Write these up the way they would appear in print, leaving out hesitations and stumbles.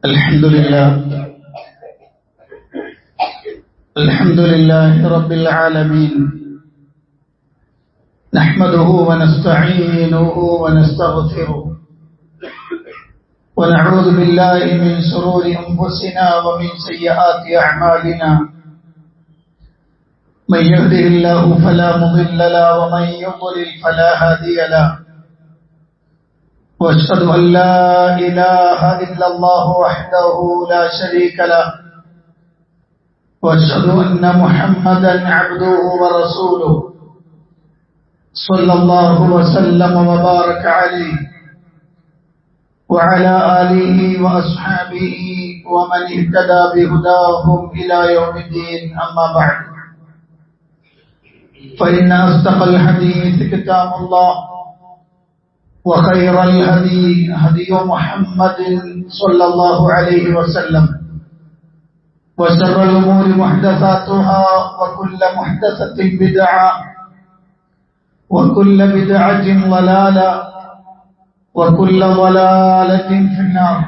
الحمد لله رب العالمين، نحمده ونستعينه ونستغفره ونعوذ بالله من شرور أنفسنا ومن سيئات أعمالنا، من يهده الله فلا مضل له ومن يضلل فلا هادي له، واشهد ان لا اله الا الله وحده لا شريك له، واشهد ان محمدا عبده ورسوله صلى الله وسلم وبارك عليه وعلى اله واصحابه ومن اهتدى بهداهم الى يوم الدين. اما بعد، فان اصدق الحديث كتاب الله، وخير الهدي هدي محمد صلى الله عليه وسلم، وشر الأمور محدثاتها، وكل محدثة بدعة، وكل بدعة ضلالة، وكل ضلالة في النار.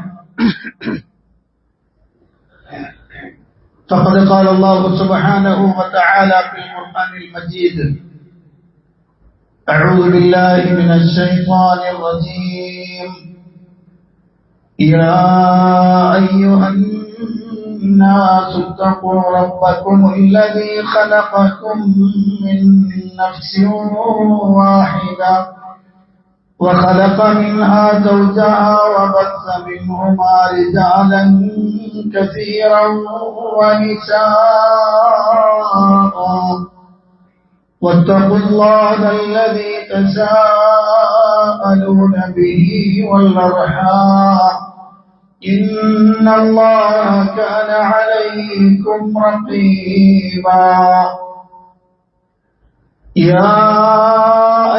فقد قال الله سبحانه وتعالى في القرآن المجيد: أعوذ بالله من الشيطان الرجيم. يا أيها الناس اتقوا ربكم الذي خلقكم من نفس واحدة وخلق منها زوجها وبث منهما رجالا كثيرا ونساء، واتقوا الله الذي تساءلون به والأرحام، إن الله كان عليكم رقيبا. يا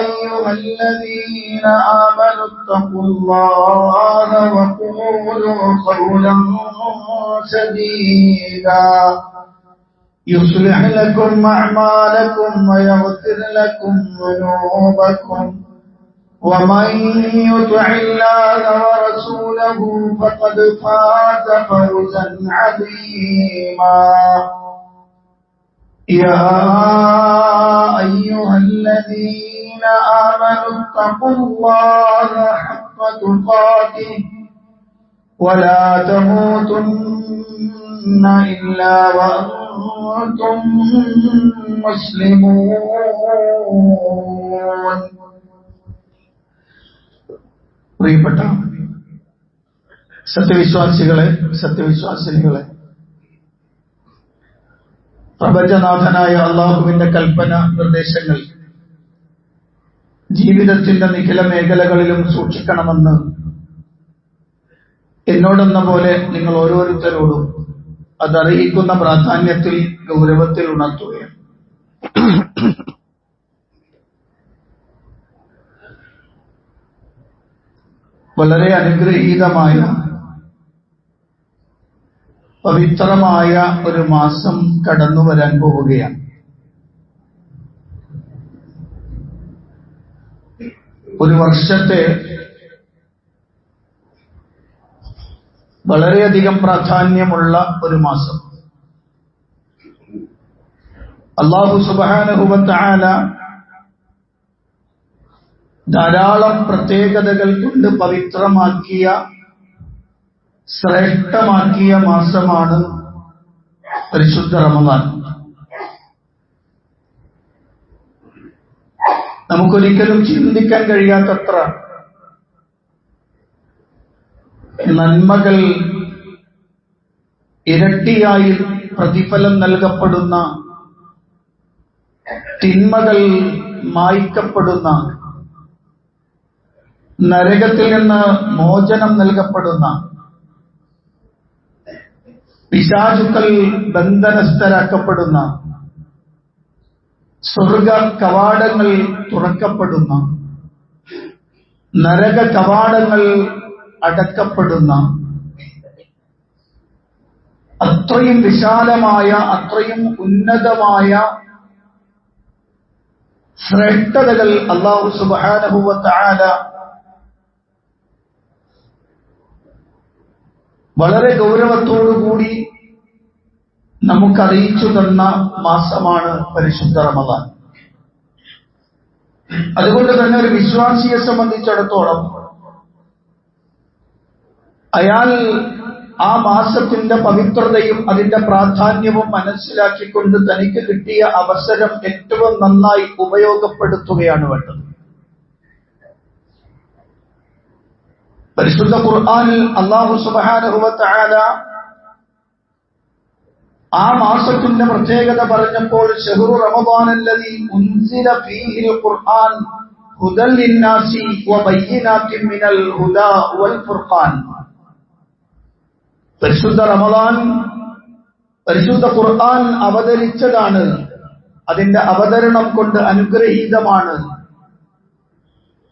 أيها الذين آمنوا اتقوا الله وقولوا قولا سديدا يصلح لكم أعمالكم ويغفر لكم ذنوبكم، ومن يطع الله ورسوله فقد فاز فوزا عظيما. يا أيها الذين آمنوا اتقوا الله حق تقاته ولا تموتن إلا وأنتم مسلمون. പ്രിയപ്പെട്ട സത്യവിശ്വാസികളെ, സത്യവിശ്വാസിനികളെ, പ്രപഞ്ചനാഥനായ അള്ളാഹുവിന്റെ കൽപ്പന നിർദ്ദേശങ്ങൾ ജീവിതത്തിന്റെ നിഖില മേഖലകളിലും സൂക്ഷിക്കണമെന്ന് എന്നോടെന്ന പോലെ നിങ്ങൾ ഓരോരുത്തരോടും അതറിയിക്കുന്ന പ്രാധാന്യത്തിൽ, ഗൗരവത്തിൽ ഉണർത്തുകയാണ്. വളരെ അനുഗ്രഹീതമായ പവിത്രമായ ഒരു മാസം കടന്നു വരാൻ പോവുകയാണ്. ഒരു വർഷത്തെ വളരെയധികം പ്രാധാന്യമുള്ള ഒരു മാസം. അല്ലാഹു സുബ്ഹാനഹു വ തആല ധാരാളം പ്രത്യേകതകൾ കൊണ്ട് പവിത്രമാക്കിയ, ശ്രേഷ്ഠമാക്കിയ മാസമാണ് പരിശുദ്ധ റമദാൻ. നമുക്കൊരിക്കലും ചിന്തിക്കാൻ കഴിയാത്തത്ര നന്മകൾ ഇരട്ടിയായി പ്രതിഫലം നൽകപ്പെടുന്ന, തിന്മകൾ മായ്ക്കപ്പെടുന്ന, നരകത്തിൽ നിന്ന് മോചനം നൽകപ്പെടുന്ന, പിശാചുക്കൾ ബന്ധനസ്ഥരാക്കപ്പെടുന്ന, സ്വർഗ കവാടങ്ങൾ തുറക്കപ്പെടുന്ന, നരക കവാടങ്ങൾ അടക്കപ്പെടുന്ന, അത്രയും വിശാലമായ, അത്രയും ഉന്നതമായ ശ്രേഷ്ഠതകൾ അല്ലാഹു സുബ്ഹാനഹു വ തആല വളരെ ഗൗരവത്തോടുകൂടി നമുക്കറിയിച്ചു തന്ന മാസമാണ് പരിശുദ്ധ റമദാൻ. അതുകൊണ്ട് തന്നെ ഒരു വിശ്വാസിയെ സംബന്ധിച്ചിടത്തോളം അയാൾ ആ മാസത്തിന്റെ പവിത്രതയും അതിന്റെ പ്രാധാന്യവും മനസ്സിലാക്കിക്കൊണ്ട് തനിക്ക് കിട്ടിയ അവസരം ഏറ്റവും നന്നായി ഉപയോഗപ്പെടുത്തുകയാണ് വേണ്ടത്. പരിശുദ്ധ ഖുർആനിൽ അല്ലാഹു സുബ്ഹാനഹു വ തആല ആ മാസത്തിന്റെ പ്രത്യേകത പറഞ്ഞപ്പോൾ ശഹ്റു റമദാനല്ലദീ ഉൻസില ഫീഹിൽ ഖുർആൻ ഹുദൽ ലിന്നാസി വബയ്യിനാത്തിൻ മിനൽ ഹുദാ വൽ ഫുർഖാൻ. പരിശുദ്ധ റമദാൻ, പരിശുദ്ധ ഖുർആൻ അവതരിച്ചതാണ്, അതിന്റെ അവതരണം കൊണ്ട് അനുഗ്രഹീതമാണ്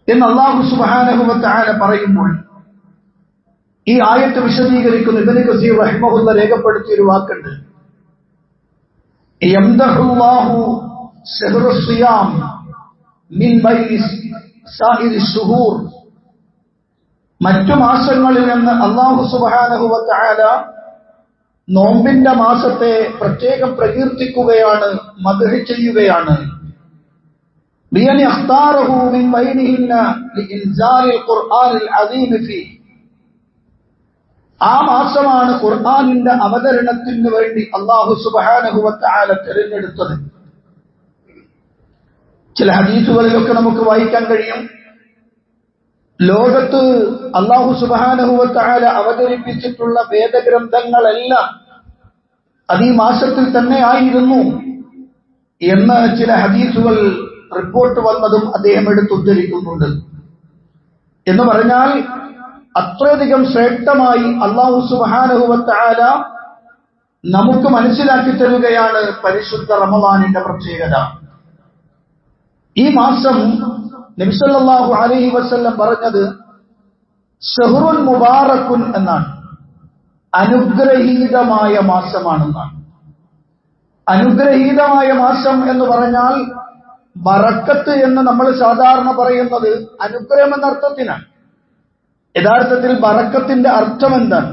എന്ന് അല്ലാഹു സുബ്ഹാനഹു വ തആല പറയുമ്പോൾ ഈ ആയത്ത് വിശദീകരിക്കുന്ന ഇബ്നു കസീർ റഹിമഹുല്ലാഹ് രേഖപ്പെടുത്തിയ ഒരു വാക്കുണ്ട്. യംദഹുല്ലാഹു ശഹ്റു സിയാം മിൻ ബൈനി സായിരി ശുഹൂർ. മറ്റു മാസങ്ങളിൽ നിന്ന് അല്ലാഹു സുബ്ഹാനഹു വ തആല നോമ്പിന്റെ മാസത്തെ പ്രത്യേകം പ്രകീർത്തിക്കുകയാണ്, മദ്ഹ് ചെയ്യുകയാണ്. ബിഅൻ ഇഖ്താറഹു മിൻ ബൈനിഹിന്ന ലിഇൻസാലിൽ ഖുർആനിൽ അദീം ഫീ. ആ മാസമാണ് ഖുർആനിന്റെ അവതരണത്തിന് വേണ്ടി അല്ലാഹു സുബ്ഹാനഹു വ തആല തിരഞ്ഞെടുത്തത്. ചില ഹദീസുകളിലൊക്കെ നമുക്ക് വായിക്കാൻ കഴിയും, ലോകത്ത് അല്ലാഹു സുബ്ഹാനഹു വ തആല അവതരിപ്പിച്ചിട്ടുള്ള വേദഗ്രന്ഥങ്ങളെല്ലാം അത് ഈ മാസത്തിൽ തന്നെ ആയിരുന്നു എന്ന് ചില ഹദീസുകൾ റിപ്പോർട്ട് വന്നതും അദ്ദേഹം എടുത്തുദ്ധരിക്കുന്നുണ്ട്. എന്ന് പറഞ്ഞാൽ അത്രയധികം ശ്രേഷ്ഠമായി അല്ലാഹു സുബ്ഹാനഹു വ തആല നമുക്ക് മനസ്സിലാക്കി തരുകയാണ് പരിശുദ്ധ റമദാനിന്റെ പ്രത്യേകത. ഈ മാസം നബി സല്ലല്ലാഹു അലൈഹി വസല്ലം പറഞ്ഞത് ശഹ്റുൻ മുബാറക്കുൻ എന്നാണ്, അനുഗ്രഹീതമായ മാസമാണെന്നാണ്. അനുഗ്രഹീതമായ മാസം എന്ന് പറഞ്ഞാൽ ബറക്കത്ത് എന്ന് നമ്മൾ സാധാരണ പറയുന്നത് അനുഗ്രഹം എന്ന അർത്ഥത്തിനാണ്. യഥാർത്ഥത്തിൽ ബറക്കത്തിന്റെ അർത്ഥം എന്താണ്?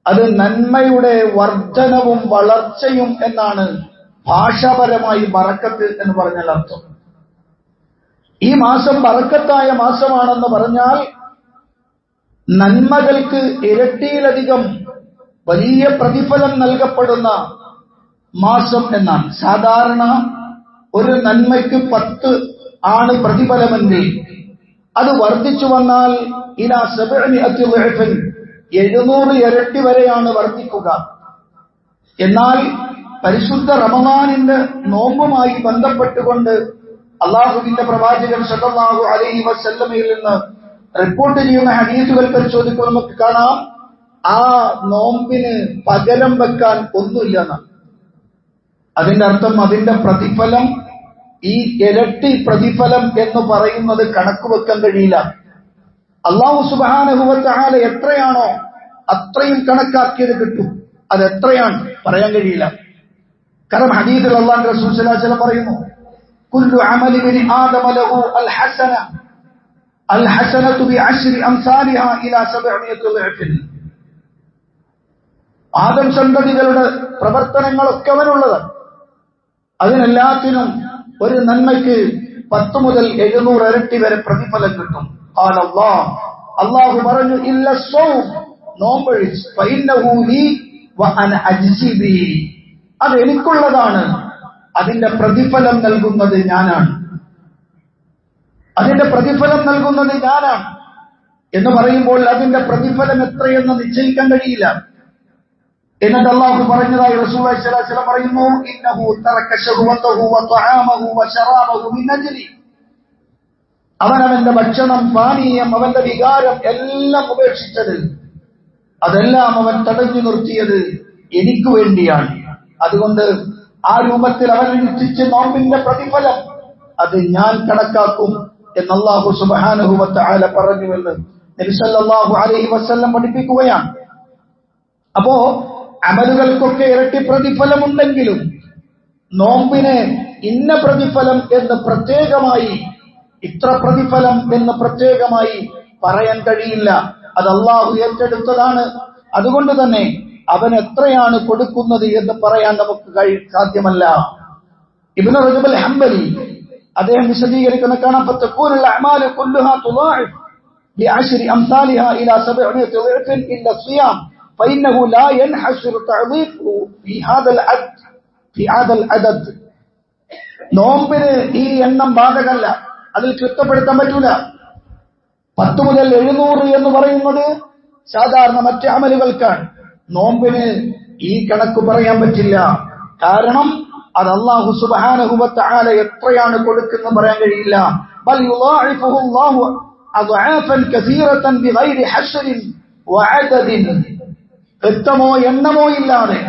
അത് നന്മയുടെ വർധനവും വളർച്ചയും എന്നാണ് ഭാഷാപരമായി ബറക്കത്ത് എന്ന് പറഞ്ഞാൽ അർത്ഥം. ഈ മാസം ബറക്കത്തായ മാസമാണെന്ന് പറഞ്ഞാൽ നന്മകൾക്ക് ഇരട്ടിയിലധികം വലിയ പ്രതിഫലം നൽകപ്പെടുന്ന മാസം എന്നാണ്. സാധാരണ ഒരു നന്മയ്ക്ക് 10 ആണ് പ്രതിഫലമെങ്കിൽ അത് വർദ്ധിച്ചു വന്നാൽ ഇലാ 700 ളഅഫൻ 700 ഇരട്ടി വരെയാണ് വർദ്ധിക്കുക. എന്നാൽ പരിശുദ്ധ റമദാനിന്റെ നോമ്പുമായി ബന്ധപ്പെട്ടുകൊണ്ട് അല്ലാഹുവിന്റെ പ്രവാചകൻ സല്ലല്ലാഹു അലൈഹി വസല്ലമയിൽ നിന്ന് റിപ്പോർട്ട് ചെയ്യുന്ന ഹദീസുകൾ പരിശോധിക്കുമ്പോൾ നമുക്ക് കാണാം, ആ നോമ്പിന് പകരം വെക്കാൻ ഒന്നുമില്ല എന്നാണ്. അതിന്റെ അർത്ഥം അതിന്റെ പ്രതിഫലം, ഈ ഇരട്ടി പ്രതിഫലം എന്ന് പറയുന്നത് കണക്ക് വെക്കാൻ കഴിയില്ല. അല്ലാഹു സുബ്ഹാനഹു വ തആല എത്രയാണോ അത്രയും കണക്കാക്കിയത് കിട്ടും. അത് എത്രയാണ് പറയാൻ കഴിയില്ല. കാരണം ഹദീസിൽ അല്ലാഹുവിന്റെ റസൂൽ സ്വല്ലല്ലാഹു അലൈഹി വസല്ലം പറയുന്നു, കുല്ലു അമലി ബനി ആദമ ലഹു അൽ ഹസനതു ബിഅശ്രി അംസാലിഹാ ഇലാ 700 ളഅഫൻ. ആദം സന്തതികളുടെ പ്രവർത്തനങ്ങളൊക്കെ അവനുള്ളതാണ്. അതിനെല്ലാത്തിനും ഒരു നന്മയ്ക്ക് 10 മുതൽ 700 ഇരട്ടി വരെ പ്രതിഫലം കിട്ടും. അല്ലാഹു പറഞ്ഞു, ഇല്ല സൗം, നോമ്പൊഴിച്ച്, ഫഇന്നഹു ലീ വ അന അജ്സി ബിഹി, അത് എനിക്കുള്ളതാണ്, അതിന്റെ പ്രതിഫലം നൽകുന്നത് ഞാനാണ്, അതിന്റെ പ്രതിഫലം നൽകുന്നത് ഞാനാണ് എന്ന് പറയുമ്പോൾ അതിന്റെ പ്രതിഫലം എത്രയെന്ന് നിശ്ചയിക്കാൻ കഴിയില്ല. എന്നിട്ട് അല്ലാഹു പറഞ്ഞതായി റസൂലുള്ളാഹി സ്വല്ലല്ലാഹു അലൈഹി വസല്ലം പറയുന്നു, ഇന്നഹു തറക ശഹവതഹു വ തആമഹു വ ശറാബഹു മിൻ അജ്ലി. അവനവന്റെ ഭക്ഷണം, പാനീയം, അവന്റെ വികാരം എല്ലാം ഉപേക്ഷിച്ചത്, അതെല്ലാം അവൻ തടഞ്ഞു നിർത്തിയത് എനിക്ക് വേണ്ടിയാണ്. അതുകൊണ്ട് ആ രൂപത്തിൽ അവൻ നിശ്ചയിച്ച നോമ്പിന്റെ പ്രതിഫലം അത് ഞാൻ കണക്കാക്കും എന്ന് അല്ലാഹു സുബ്ഹാനഹു വ തആല പറഞ്ഞുവെന്ന് നബി സല്ലല്ലാഹു അലൈഹി വസല്ലം പഠിപ്പിക്കുകയാണ്. അപ്പോ അമലുകൾക്കൊക്കെ ഇരട്ടി പ്രതിഫലമുണ്ടെങ്കിലും നോമ്പിന് ഇന്ന പ്രതിഫലം എന്ന് പ്രത്യേകമായി, ഇത്ര പ്രതിഫലം എന്ന് പ്രത്യേകമായി പറയാൻ കഴിയില്ല. അത് അല്ലാഹു ഏറ്റെടുത്തതാണ്. അതുകൊണ്ട് തന്നെ അവൻ എത്രയാണ് കൊടുക്കുന്നത് എന്ന് പറയാൻ നമുക്ക് സാധ്യമല്ല. ഇബ്നു റജബ് അൽ ഹംബലി അദ്ദേഹം വിശദീകരിക്കുന്ന കാണാം, ഫതകൂനുൽ അഅമാലു കുല്ലുഹാ തുളാഇഫ് ബിഅശ്രി അംസാലിഹാ ഇലാ 700 ضعف ഇല്ല സിയാം ഫഇന്നഹു ലാ യൻഹസിറു തഅദീഫു ഫി ഹാദൽ അദദ്. നോമ്പിന് ഈ എണ്ണം ബാധകമല്ല, അതിൽ കൃത്യപ്പെടുത്താൻ പറ്റൂല. 10 മുതൽ 700 എന്ന് പറയുന്നത് സാധാരണ മറ്റ് അമലുകൾക്കാണ്. നോമ്പിന് ഈ കണക്ക് പറയാൻ പറ്റില്ല. കാരണം അത് അല്ലാഹു സുബ്ഹാനഹു വ തആല എത്രയാണ് കൊടുക്കുന്നത് പറയാൻ കഴിയില്ല. ബൽ യുളാഇഫുഹു അല്ലാഹു അദ്ആഫൻ കസീറതൻ ബിഗൈരി ഹശ്റിൻ വഅദദിൻ. എത്തമോ എണ്ണമോ ഇല്ലാതെ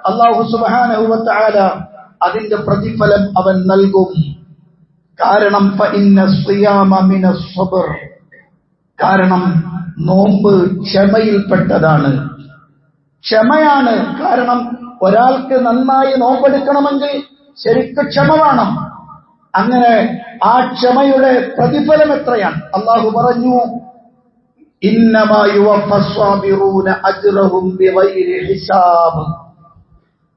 അല്ലാഹു സുബ്ഹാനഹു വ തആല അതിന്റെ പ്രതിഫലം അവൻ നൽകും. കാരണം ഫഇന്ന സിയാമ മിനസ് സബ്ർ. കാരണം നോമ്പ് ക്ഷമയിൽപ്പെട്ടതാണ്, ക്ഷമയാണ്. കാരണം ഒരാൾക്ക് നന്നായി നോമ്പെടുക്കണമെങ്കിൽ ശരിക്കും ക്ഷമ വേണം. അങ്ങനെ ആ ക്ഷമയുടെ പ്രതിഫലം എത്രയാണ്? അല്ലാഹു പറഞ്ഞു, ഇന്നമാ യുവഫസ്സാബിറൂന അജ്റഹും ബിഗൈരി ഹിസാബ്.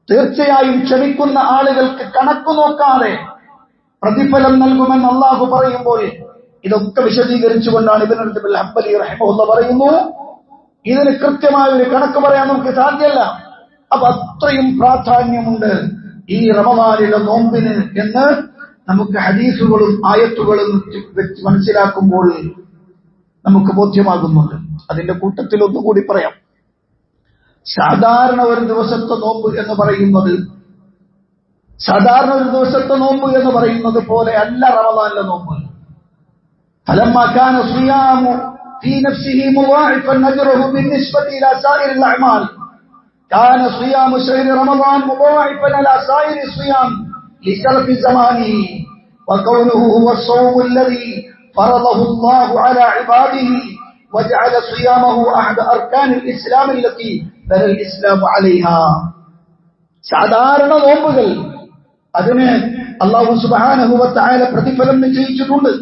തീർച്ചയായും ക്ഷമിക്കുന്ന ആളുകൾക്ക് കണക്കു നോക്കാതെ പ്രതിഫലം നൽകുമെന്ന് അല്ലാഹു പറയുമ്പോൾ ഇതൊക്കെ വിശദീകരിച്ചുകൊണ്ടാണ് ഇബ്നു റജബ് അൽ ഹംബലി റഹിമഹുല്ലാഹ് പറയുന്നു, ഇതിന് കൃത്യമായ ഒരു കണക്ക് പറയാൻ നമുക്ക് സാധ്യമല്ല. അപ്പൊ അത്രയും പ്രാധാന്യമുണ്ട് ഈ റമദാനിലെ നോമ്പിന് എന്ന് നമുക്ക് ഹദീസുകളും ആയത്തുകളും വെച്ച് മനസ്സിലാക്കുമ്പോൾ നമുക്ക് ബോധ്യമാകുന്നുണ്ട്. അതിന്റെ കൂട്ടത്തിൽ ഒന്നുകൂടി പറയാം. സാധാരണ ഒരു ദിവസത്തെ നോമ്പ് എന്ന് പറയുന്നത് പോലെ അല്ല റമദാനിലെ നോമ്പ്. فلما كان الصيام في نفسه مضاعفا أجره بالنسبة إلى سائر الأعمال كان صيام شهر رمضان مضاعفا على سائر الصيام لشرف زمانه وكونه هو الصوم الذي فرضه الله على عباده وجعل صيامه أحد أركان الإسلام التي بنى الإسلام عليها. സാധാരണ നോമ്പുകൾ അതിന് അല്ലാഹു സുബ്ഹാനഹു വ തആല പ്രതിഫലം നിശ്ചയിച്ചിട്ടുണ്ട്.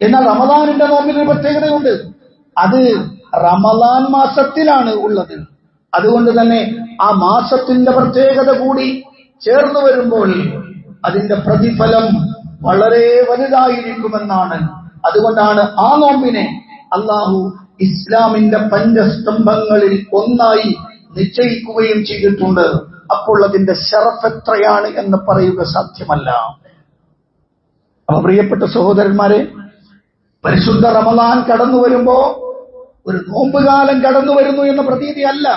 എന്നാൽ റമദാനിന്റെ നോമ്പിന് പ്രത്യേകതയുണ്ട്. അത് റമദാൻ മാസത്തിലാണ് ഉള്ളത്. അതുകൊണ്ട് തന്നെ ആ മാസത്തിന്റെ പ്രത്യേകത കൂടി ചേർന്ന് വരുമ്പോൾ അതിന്റെ പ്രതിഫലം വളരെ വലുതായിരിക്കുമെന്നാണ്. അതുകൊണ്ടാണ് ആ നോമ്പിനെ അല്ലാഹു ഇസ്ലാമിന്റെ പഞ്ചസ്തംഭങ്ങളിൽ ഒന്നായി നിശ്ചയിക്കുകയും ചെയ്തിട്ടുണ്ട്. അപ്പോൾ അതിന്റെ ശറഫ് എത്രയാണ് എന്ന് പറയുക സാധ്യമല്ല. അപ്പൊ പ്രിയപ്പെട്ട സഹോദരന്മാരെ, പരിശുദ്ധ റമദാൻ കടന്നു വരുമ്പോ ഒരു നോമ്പുകാലം കടന്നു വരുന്നു എന്ന പ്രതീതിയല്ല.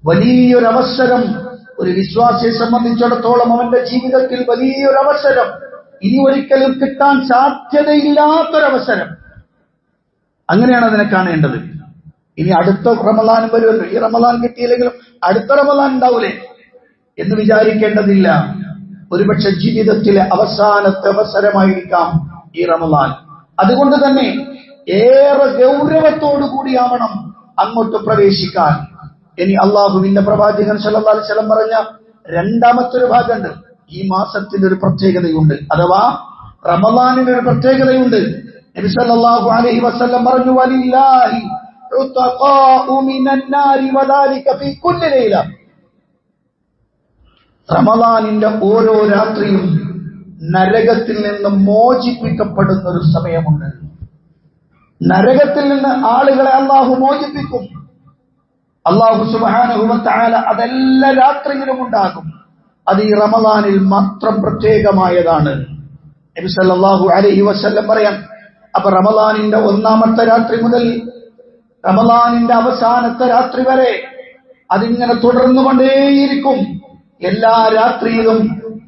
വലിയൊരവസരം ഒരു വിശ്വാസിയെ സംബന്ധിച്ചിടത്തോളം അവന്റെ ജീവിതത്തിൽ വലിയൊരവസരം, ഇനി ഒരിക്കലും കിട്ടാൻ സാധ്യതയില്ലാത്തൊരവസരം. അങ്ങനെയാണ് അതിനെ കാണേണ്ടത്. ഇനി അടുത്ത റമദാൻ വരുമല്ലോ, ഈ റമദാൻ കിട്ടിയില്ലെങ്കിലും അടുത്ത റമദാൻ ഉണ്ടാവൂലേ എന്ന് വിചാരിക്കേണ്ടതില്ല. ഒരുപക്ഷെ ജീവിതത്തിലെ അവസാനത്തെ അവസരമായിരിക്കാം ഈ റമദാൻ. അതുകൊണ്ട് തന്നെ ഏറെ ഗൗരവത്തോടു കൂടിയാവണം അങ്ങോട്ട് പ്രവേശിക്കാൻ. ഇനി അള്ളാഹുവിന്റെ പ്രവാചകൻ സല്ലല്ലാഹു അലൈഹി വസല്ലം പറഞ്ഞ രണ്ടാമത്തെ ഒരു ഭാഗമുണ്ട്. ഈ മാസത്തിന്റെ ഒരു പ്രത്യേകതയുണ്ട്, അഥവാ റമദാനിന്റെ ഒരു പ്രത്യേകതയുണ്ട്. നബി സല്ലല്ലാഹു അലൈഹി വസല്ലം പറഞ്ഞു, വലില്ലാഹി ഉതഖാഉ മിനൻ നാരി വദാലിക ഫീ കുല്ലി ലൈല. റമദാനിന്റെ ഓരോ രാത്രിയും നരകത്തിൽ നിന്ന് മോചിപ്പിക്കപ്പെടുന്ന ഒരു സമയമുണ്ട്. നരകത്തിൽ നിന്ന് ആളുകളെ അല്ലാഹു മോചിപ്പിക്കും. അല്ലാഹു സുബ്ഹാനഹു വ തആല അതെല്ലാ രാത്രിയിലും ഉണ്ടാകും. അത് ഈ റമദാനിൽ മാത്രം പ്രത്യേകമായതാണ്. നബി സല്ലല്ലാഹു അലൈഹി വസല്ലം പറയാൻ, അപ്പൊ റമദാനിന്റെ ഒന്നാമത്തെ രാത്രി മുതൽ റമദാനിന്റെ അവസാനത്തെ രാത്രി വരെ അതിങ്ങനെ തുടർന്നുകൊണ്ടേയിരിക്കും. എല്ലാ രാത്രിയിലും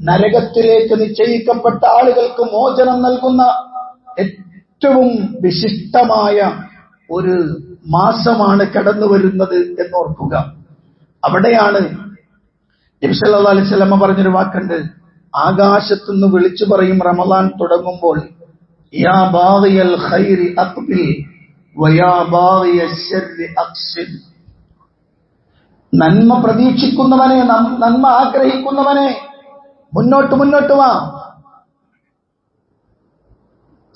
നരകത്തിലേക്ക് നിശ്ചയിക്കപ്പെട്ട ആളുകൾക്ക് മോചനം നൽകുന്ന ഏറ്റവും വിശിഷ്ടമായ ഒരു മാസമാണ് കടന്നു വരുന്നത് എന്നോർക്കുക. അവിടെയാണ് നബി സല്ലല്ലാഹു അലൈഹി വസല്ലം പറഞ്ഞൊരു വാക്കുണ്ട്. ആകാശത്തുനിന്ന് വിളിച്ചു പറയും റമദാൻ തുടങ്ങുമ്പോൾ, യാ ബാഗിയൽ ഖൈരി അഖ്ബിൽ വയാ ബാഗിയൽ ശർരി അഖ്സിർ. നന്മ പ്രതീക്ഷിക്കുന്നവനെ, നന്മ ആഗ്രഹിക്കുന്നവനെ, മുന്നോട്ട് വാ.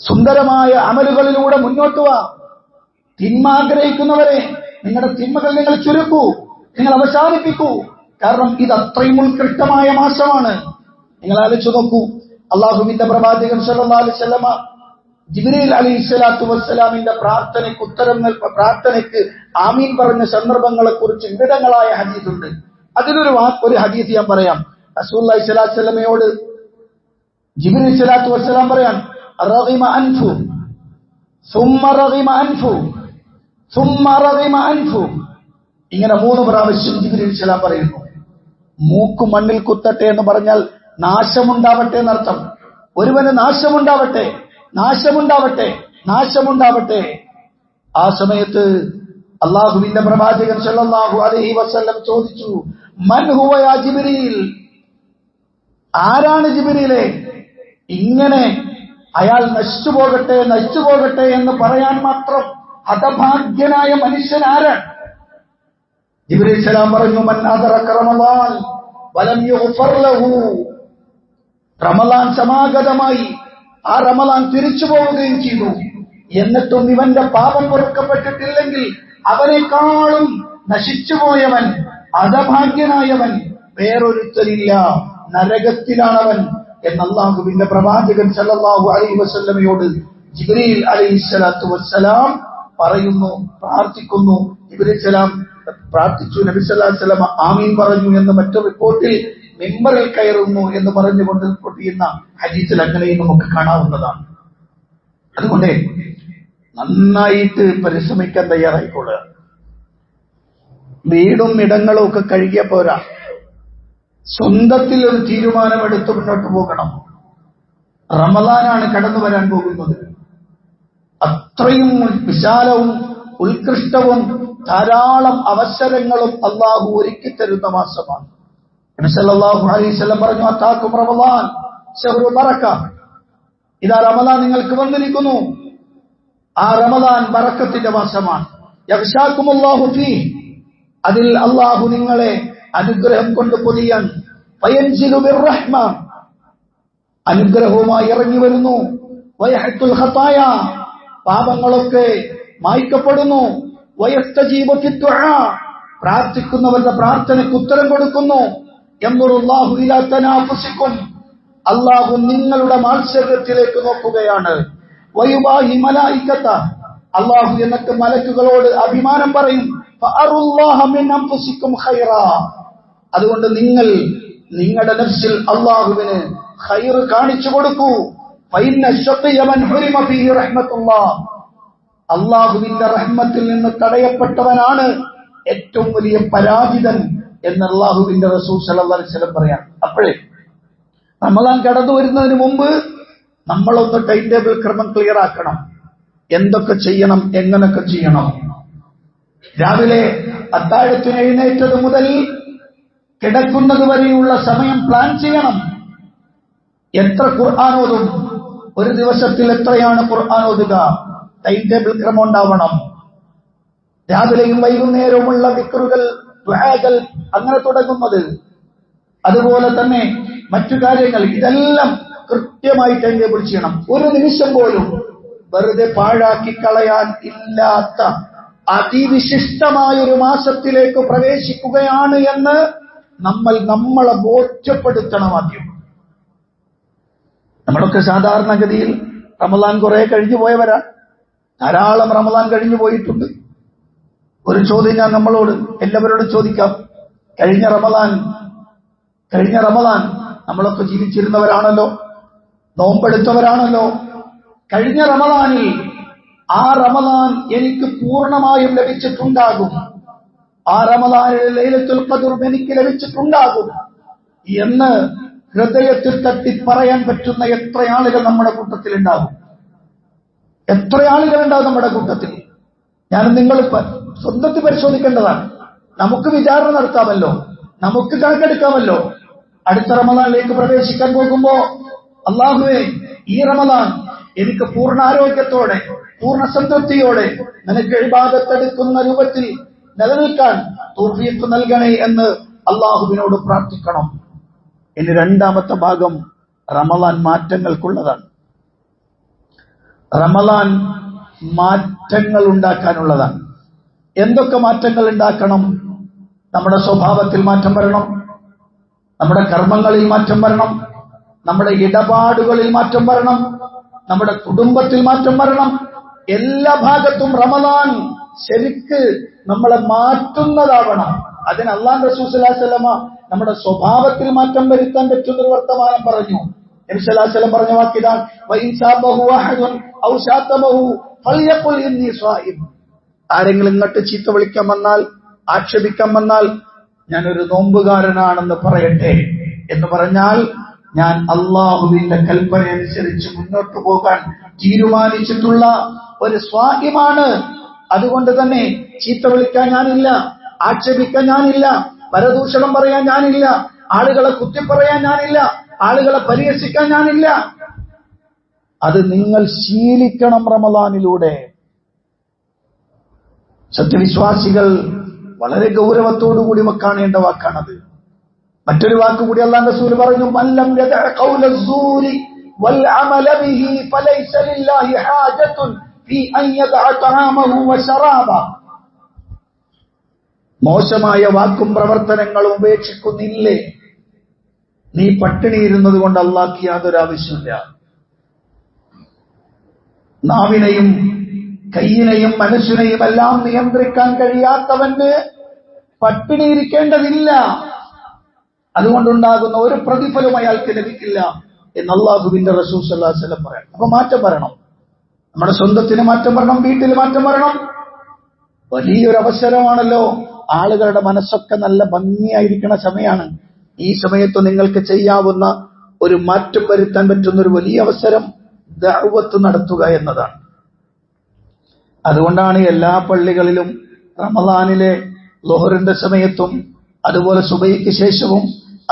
സുന്ദരമായ അമലുകളിലൂടെ മുന്നോട്ട് വാ. തിന്മ ആഗ്രഹിക്കുന്നവരെ നിങ്ങളുടെ തിന്മകൾ നിങ്ങൾ ചുരുക്കൂ, നിങ്ങൾ അവസാനിപ്പിക്കൂ. കാരണം ഇത് അത്രയും ഉത്കൃഷ്ടമായ മാസമാണ്. നിങ്ങൾ ആലോചിച്ചു നോക്കൂ, അള്ളാഹുവിന്റെ പ്രവാചകൻ സല്ലല്ലാഹു അലൈഹി വസല്ലമ ജിബ്രീൽ അലൈഹിസ്സലാത്തു വസ്സലാമിന്റെ പ്രാർത്ഥനയ്ക്ക് ആമീൻ പറഞ്ഞ സന്ദർഭങ്ങളെ കുറിച്ച് വിവിധങ്ങളായ ഹദീസുണ്ട്. ഒരു ഹദീസ് ഞാൻ പറയാം. റസൂലുള്ളാഹി സ്വല്ലല്ലാഹു അലൈഹി വസല്ലമയോട് ജിബ്രീൽ സ്വല്ലല്ലാഹു അലൈഹി വസല്ലം പറയാൻ, റഗിമ അൻഫു സുമ്മ റഗിമ അൻഫു സുമ്മ റഗിമ അൻഫു, ഇങ്ങനെ 3 പ്രാവശ്യം ജിബ്രീൽ സ്വല്ലല്ലാഹു പറയുന്നു. മൂക്ക് മണ്ണിൽ കുത്തട്ടെ എന്ന് പറഞ്ഞാൽ നാശമുണ്ടാവട്ടെ എന്നർത്ഥം. ഒരുവന് നാശമുണ്ടാവട്ടെ, നാശമുണ്ടാവട്ടെ, നാശമുണ്ടാവട്ടെ. ആ സമയത്ത് അള്ളാഹുവിന്റെ പ്രവാചകൻ സല്ലല്ലാഹു അലൈഹി വസല്ലം ചോദിച്ചു, മൻ ഹുവ യാ ജിബ്രീൽ, ആരാണ് ജിബ്രീലേ ഇങ്ങനെ അയാൾ നശിച്ചു പോകട്ടെ എന്ന് പറയാൻ മാത്രം ഹതഭാഗ്യനായ മനുഷ്യൻ ആരാണ്? ജിബ്രീൽ സലാം പറഞ്ഞു, മൻ അദറക റമളാൻ വലം യുഗ്ഫർ ലഹു, റമളാൻ സമാഗതമായി ആ റമളാൻ തിരിച്ചു പോവുകയും ചെയ്തു, എന്നിട്ടും ഇവന്റെ പാപം പൊറുക്കപ്പെട്ടിട്ടില്ലെങ്കിൽ അവനേക്കാളും നശിച്ചുപോയവൻ, ഹതഭാഗ്യനായവൻ വേറൊരുത്തരില്ല, നരകത്തിലാണവൻ എന്ന് അല്ലാഹുവിന്റെ പ്രവാചകൻ സല്ലല്ലാഹു അലൈഹി വസല്ലമയോട് ജിബ്രീൽ അലൈഹിസ്സലാത്തു വസ്സലാം പറയുന്നു, പ്രാർത്ഥിക്കുന്നു. ജിബ്രീൽ സലാം പ്രാർത്ഥിച്ചു, നബി സല്ലല്ലാഹു അലൈഹി വസല്ലം ആമീൻ പറഞ്ഞു എന്ന് മറ്റൊരു റിപ്പോർട്ടിൽ മിമ്പറിൽ കയറുന്നു എന്ന് പറഞ്ഞുകൊണ്ട് റിപ്പോർട്ട് ചെയ്യുന്ന ഹദീസിൽ അങ്ങനെയും നമുക്ക് കാണാവുന്നതാണ്. അതുകൊണ്ട് നന്നായിട്ട് പരിശ്രമിക്കാൻ തയ്യാറായിക്കൊള്ളുക. വീടും ഇടങ്ങളും ഒക്കെ കഴുകിയ പോരാ, സ്വന്തത്തിൽ ഒരു തീരുമാനമെടുത്ത് മുന്നോട്ട് പോകണം. റമളാനാണ് കടന്നു വരാൻ പോകുന്നത്. അത്രയും വിശാലവും ഉത്കൃഷ്ടവും ധാരാളം അവസരങ്ങളും അള്ളാഹു ഒരുക്കി തരുന്ന മാസമാണ്. നബി സല്ലല്ലാഹു അലൈഹി വസല്ലം പറഞ്ഞു, അതാകും റമളാൻ ശഹ്റു ബറക, ഇതാ റമളാൻ നിങ്ങൾക്ക് വന്നിരിക്കുന്നു. ആ റമളാൻ ബറക്കത്തിന്റെ മാസമാണ്. യഗ്ശാകുമുല്ലാഹു ഫീഹി, അതിൽ അള്ളാഹു നിങ്ങളെ അനുഗ്രഹം കൊണ്ട് പൊതിയാൻ, ഫയൻസിലു ബിർറഹ്മ, അനുഗ്രഹവുമായി ഇറങ്ങി വരുന്നു. വയഹത്തുൽ ഖതായ, പാപങ്ങളൊക്കെ മായ്ക്കപ്പെടുന്നു. വയസ്തജീബു ഫിദ്ദുആ, പ്രാർത്ഥിക്കുന്നവരുടെ പ്രാർത്ഥനയ്ക്ക് ഉത്തരം കൊടുക്കുന്നു. യൻദുറുല്ലാഹു ഇലാ തനാഫുസികും, അല്ലാഹു നിങ്ങളുടെ മാത്സര്യത്തിലേക്ക് നോക്കുകയാണ്. വയുബാഹി മലായികത, അല്ലാഹു എന്നിട്ട് മലക്കുകളോട് അഭിമാനം പറയും. ഫഅറുല്ലാഹ മിൻ അൻഫുസികും ഖൈറാ, അതുകൊണ്ട് നിങ്ങൾ നിങ്ങളുടെ നഫ്സിൽ അല്ലാഹുവിന് ഖൈർ കാണിച്ചു കൊടുക്കൂ. ഫഇന്ന ശഖിയ മൻ ഹുരിമ ഫീഹി റഹ്മത്തുല്ലാഹ്, അല്ലാഹുവിന്റെ റഹ്മത്തിൽ നിന്ന് തടയപ്പെട്ടവനാണ് ഏറ്റവും വലിയ പരാജിതൻ എന്ന് അല്ലാഹുവിന്റെ റസൂൽ സല്ലല്ലാഹു അലൈഹി വസല്ലം പറയാം. അപ്പോഴേ റമളാൻ കടന്നു വരുന്നതിന് മുമ്പ് നമ്മളൊന്ന് ടൈം ടേബിൾ ക്രമം ക്ലിയർ ആക്കണം. എന്തൊക്കെ ചെയ്യണം, എങ്ങനൊക്കെ ചെയ്യണം. രാവിലെ അത്താഴത്തിന് എഴുന്നേറ്റത് മുതൽ കിടക്കുന്നത് വരെയുള്ള സമയം പ്ലാൻ ചെയ്യണം. എത്ര ഖുർആൻ ഓതും, ഒരു ദിവസത്തിൽ എത്രയാണ് ഖുർആൻ ഓതുക, ടൈം ടേബിൾ ക്രമം ഉണ്ടാവണം. രാവിലെയും വൈകുന്നേരവുമുള്ള ദിക്റുകൾ, ദുആകൾ അങ്ങനെ തുടങ്ങുന്നത്, അതുപോലെ തന്നെ മറ്റു കാര്യങ്ങൾ, ഇതെല്ലാം കൃത്യമായി ടൈം ടേബിൾ ചെയ്യണം. ഒരു നിമിഷം പോലും വെറുതെ പാഴാക്കി കളയാൻ ഇല്ലാത്ത അതിവിശിഷ്ടമായൊരു മാസത്തിലേക്ക് പ്രവേശിക്കുകയാണ് എന്ന് നമ്മളെ ബോധ്യപ്പെടുത്തണം. ആദ്യം നമ്മളൊക്കെ സാധാരണഗതിയിൽ റമളാൻ കുറെ കഴിഞ്ഞു പോയവരാണ്. ധാരാളം റമളാൻ കഴിഞ്ഞു പോയിട്ടുണ്ട്. ഒരു ചോദ്യം ഞാൻ നമ്മളോട് എല്ലാവരോടും ചോദിക്കാം. കഴിഞ്ഞ റമളാൻ നമ്മളൊക്കെ ജീവിച്ചിരുന്നവരാണല്ലോ, നോമ്പെടുത്തവരാണല്ലോ. കഴിഞ്ഞ റമളാനിൽ ആ റമളാൻ എനിക്ക് പൂർണ്ണമായും ലഭിച്ചിട്ടുണ്ടാകും, ആ റമളാനിൽ ലൈലത്തുൽ ഖദ്ർ എനിക്ക് ലഭിച്ചിട്ടുണ്ടാകും എന്ന് ഹൃദയത്തിൽ തട്ടി പറയാൻ പറ്റുന്ന എത്ര ആളുകൾ നമ്മുടെ കൂട്ടത്തിൽ ഉണ്ടാകും? എത്ര ആളുകളുണ്ടാവും നമ്മുടെ കൂട്ടത്തിൽ? ഞാൻ നിങ്ങൾ സ്വന്തത്തിൽ പരിശോധിക്കേണ്ടതാണ്. നമുക്ക് വിചാരണ നടത്താമല്ലോ, നമുക്ക് കണക്കെടുക്കാമല്ലോ. അടുത്ത റമളാനിലേക്ക് പ്രവേശിക്കാൻ പോകുമ്പോ, അല്ലാഹുവേ, ഈ റമളാൻ എനിക്ക് പൂർണ്ണ ആരോഗ്യത്തോടെ, പൂർണ്ണ സംതൃപ്തിയോടെ നിനക്ക് ഇബാദത്തെടുക്കുന്ന രൂപത്തിൽ നിലനിൽക്കാൻ തൗഫീഖ് നൽകണേ എന്ന് അല്ലാഹുവിനോട് പ്രാർത്ഥിക്കണം. ഇനി രണ്ടാമത്തെ ഭാഗം റമളാൻ മാറ്റങ്ങൾക്കുള്ളതാണ്. റമളാൻ മാറ്റങ്ങൾ ഉണ്ടാക്കാനുള്ളതാണ്. എന്തൊക്കെ മാറ്റങ്ങൾ ഉണ്ടാക്കണം? നമ്മുടെ സ്വഭാവത്തിൽ മാറ്റം വരണം, നമ്മുടെ കർമ്മങ്ങളിൽ മാറ്റം വരണം, നമ്മുടെ ഇടപാടുകളിൽ മാറ്റം വരണം, നമ്മുടെ കുടുംബത്തിൽ മാറ്റം വരണം. എല്ലാ ഭാഗത്തും റമദാൻ ശരിക്ക് നമ്മളെ മാറ്റുന്നതാവണം. അതിന് അല്ലാഹു റസൂൽ സ്വല്ലല്ലാഹു അലൈഹി വസല്ലമ നമ്മുടെ സ്വഭാവത്തിൽ മാറ്റം വരുത്താൻ പറ്റുന്നൊരു വർത്തമാനം പറഞ്ഞു. നബി സല്ലല്ലാഹു അലൈഹി വസല്ലം പറഞ്ഞ വാക്കിതാണ്, വഇൻ സാബഹു അഹദുൻ ഔ ശാതമഹു ഫൽയഖുൽ ഇന്നി സ്വായിം. ആരെങ്കിലും ഇങ്ങോട്ട് ചീത്ത വിളിക്കാൻ വന്നാൽ, ആക്ഷേപിക്കാൻ വന്നാൽ, ഞാനൊരു നോമ്പുകാരനാണെന്ന് പറയട്ടെ എന്ന് പറഞ്ഞാൽ ഞാൻ അള്ളാഹുവിന്റെ കൽപ്പന അനുസരിച്ച് മുന്നോട്ട് പോകാൻ തീരുമാനിച്ചിട്ടുള്ള ഒരു സ്വായിമാണ്. അതുകൊണ്ട് തന്നെ ചീത്ത വിളിക്കാൻ ഞാനില്ല, ആക്ഷേപിക്കാൻ ഞാനില്ല, പരദൂഷണം പറയാൻ ഞാനില്ല, ആളുകളെ കുത്തിപ്പറയാൻ ഞാനില്ല, ആളുകളെ പരിഹസിക്കാൻ ഞാനില്ല. അത് നിങ്ങൾ ശീലിക്കണം റമദാനിലൂടെ. സത്യവിശ്വാസികൾ വളരെ ഗൗരവത്തോടുകൂടി കാണേണ്ട വാക്കാണത്. മറ്റൊരു വാക്കുകൂടി അല്ലാഹു റസൂൽ പറഞ്ഞു, മല്ലം യദഅ ഖൗല الزൂരി വൽ അമല ബിഹി ഫലൈസ ലില്ലാഹി ഹാജത്തുൻ ഫീ അൻ യദഅ തആമഹു വശറാബ. മോശമായ വാക്കും പ്രവർത്തനങ്ങളും ഉപേക്ഷിക്കുന്നില്ലേ, നീ പട്ടിണിയിരുന്നത് കൊണ്ട് അല്ലാഹ്ക്ക് യാതൊരു ആവശ്യമില്ല. നാവിനെയും കയ്യിനെയും മനസ്സിനെയും എല്ലാം നിയന്ത്രിക്കാൻ കഴിയാത്തവന് പട്ടിണിയിരിക്കേണ്ടതില്ല. അതുകൊണ്ടുണ്ടാകുന്ന ഒരു പ്രതിഫലവും അയാൾക്ക് ലഭിക്കില്ല എന്ന് അല്ലാഹുവിന്റെ റസൂൽ സ്വല്ലല്ലാഹു അലൈഹി വസല്ലം പറയാം. അപ്പൊ മാറ്റം വരണം, നമ്മുടെ സ്വന്തത്തിന് മാറ്റം വരണം, വീട്ടിൽ മാറ്റം വരണം. വലിയൊരു അവസരമാണല്ലോ. ആളുകളുടെ മനസ്സൊക്കെ നല്ല ഭംഗിയായിരിക്കുന്ന സമയമാണ്. ഈ സമയത്ത് നിങ്ങൾക്ക് ചെയ്യാവുന്ന ഒരു മാറ്റം വരുത്താൻ പറ്റുന്ന ഒരു വലിയ അവസരം ദഅവത്ത് നടത്തുക എന്നതാണ്. അതുകൊണ്ടാണ് എല്ലാ പള്ളികളിലും റമദാനിലെ ളുഹറിന്റെ സമയത്തും അതുപോലെ സുബഹിക്ക് ശേഷവും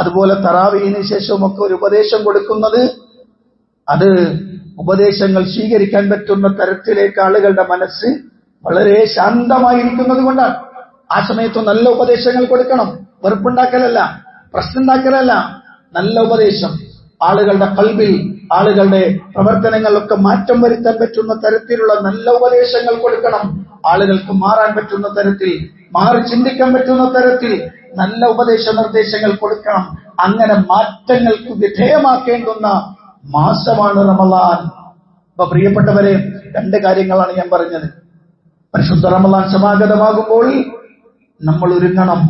അതുപോലെ തറാവീഹിന് ശേഷവും ഒക്കെ ഒരു ഉപദേശം കൊടുക്കുന്നത്. അത് ഉപദേശങ്ങൾ സ്വീകരിക്കാൻ പറ്റുന്ന തരത്തിലേക്ക് ആളുകളുടെ മനസ്സ് വളരെ ശാന്തമായിരിക്കുന്നത് കൊണ്ടാണ്. ആ സമയത്ത് നല്ല ഉപദേശങ്ങൾ കൊടുക്കണം. വെറുപ്പുണ്ടാക്കലല്ല, പ്രശ്നമുണ്ടാക്കലല്ല, നല്ല ഉപദേശം. ആളുകളുടെ ഖൽബിൽ, ആളുകളുടെ പ്രവർത്തനങ്ങളിലൊക്കെ മാറ്റം വരുത്താൻ പറ്റുന്ന തരത്തിലുള്ള നല്ല ഉപദേശങ്ങൾ കൊടുക്കണം. ആളുകൾക്ക് മാറാൻ പറ്റുന്ന തരത്തിൽ, മാറി ചിന്തിക്കാൻ പറ്റുന്ന തരത്തിൽ നല്ല ഉപദേശ നിർദ്ദേശങ്ങൾ കൊടുക്കണം. അങ്ങനെ മാറ്റങ്ങൾക്ക് വിധേയമാക്കേണ്ടുന്ന മാസമാണ് റമദാൻ. അപ്പൊ പ്രിയപ്പെട്ടവരെ, രണ്ട് കാര്യങ്ങളാണ് ഞാൻ പറഞ്ഞത്. പരിശുദ്ധ റമദാൻ സമാഗതമാകുമ്പോൾ നമ്മൾ ഒരുങ്ങണം.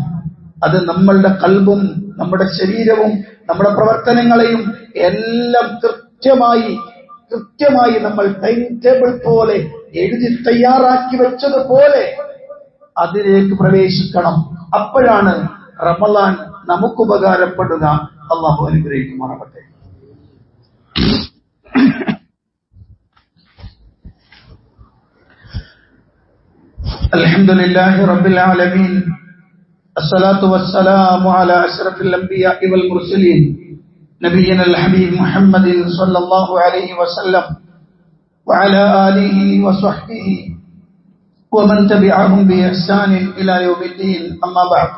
അത് നമ്മളുടെ ഖൽബും നമ്മുടെ ശരീരവും നമ്മുടെ പ്രവർത്തനങ്ങളെയും എല്ലാം കൃത്യമായി നമ്മൾ ടൈം ടേബിൾ പോലെ എഴുതി തയ്യാറാക്കി വെച്ചതുപോലെ അതിലേക്ക് പ്രവേശിക്കണം. അപ്പോഴാണ് റമദാൻ നമുക്ക് ഉപകാരപ്പെടുക. അല്ലാഹു അനുഗ്രഹിക്കുമാറാവട്ടെ. അൽഹംദുലില്ലാഹി റബ്ബിൽ ആലമീൻ. الصلاة والسلام على أشرف الأنبياء والمرسلين نبينا الحبيب محمد صلى الله عليه وسلم وعلى آله وصحبه ومن تبعهم بإحسان إلى يوم الدين. أما بعد